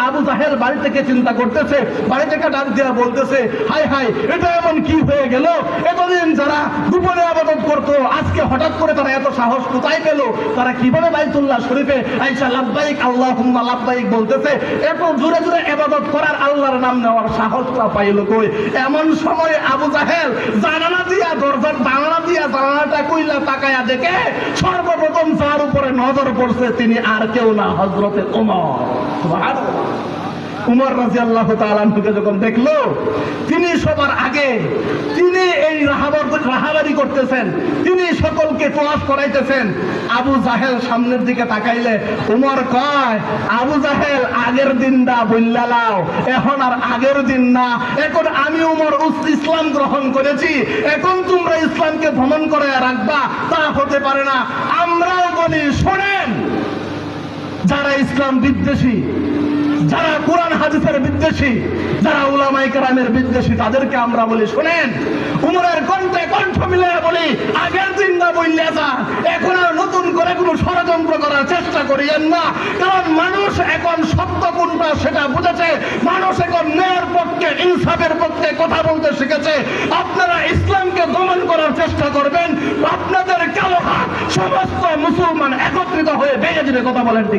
আবু জাহেল বাড়ি থেকে চিন্তা করতেছে, বাড়ি থেকে ডাক দিয়া বলতেছে, হাই হাই, এটা এমন কি হয়ে গেল? এতদিন যারা গোপনে আবাদত করতো, আজকে হঠাৎ করে তারা এত সাহস কোথায় পেল? তারা কিভাবে বাইতুল্লাহ শরীফে আইসা লাব্বাইক আল্লাহুম্মা লাব্বাইক বলতেছে? এত জোরে জোরে ইবাদত করার, আল্লাহর নাম নেওয়ার সাহসটা পাইল কই? এমন সময় আবু জাহেল জানালা দিয়া, দরজার জানালা দিয়া জানালাটা কইলা তাকায়া দেখে সর্বপ্রথম যার উপরে নজর পড়ছে তিনি আর কেউ না, হযরতে ওমর। সুবহানাল্লাহ। উমর রাদিয়াল্লাহু তাআলা আনহুকে যখন দেখলো, তিনি সবার আগে, তিনি এই রাহাবারি করতেছেন, তিনি সকলকে তোয়াফ করাইতেছেন। আবু জাহেল সামনের দিকে তাকাইলে উমর কয়, আবু জাহেল আগের দিনটা বইল্লা লাও, এখন আর আগের দিন না, এখন আমি উমর ইসলাম গ্রহণ করেছি, এখন তোমরা ইসলামকে ভ্রমণ করে রাখবা, তা হতে পারে না। আমরাও বলি, শোনেন, যারা ইসলাম বিদ্বেষী, যারা কোরআন হাদিসের বিদ্বেষী, যারা উলামায়ে কেরামের বিদ্বেষী, তাদেরকে আমরা বলি, শুনেন, উমরের কণ্ঠে কণ্ঠ মিলিয়ে বলি, আগের দিন না বললে যা, এখন আর নতুন করে কোনো ষড়যন্ত্র করার চেষ্টা করিয়েন না। কারণ মানুষ এখন সত্য কোনটা সেটা বুঝেছে, মানুষ এখন ন্যায়ের পক্ষে, ইনসাফের পক্ষে কথা বলতে শিখেছে। আপনারা ইসলামকে দমন করার চেষ্টা করবেন, আপনাদের কালো হাত সমস্ত মুসলমান একত্রিত হয়ে ভেঙে দিবে। কথা বলেন ঠিক?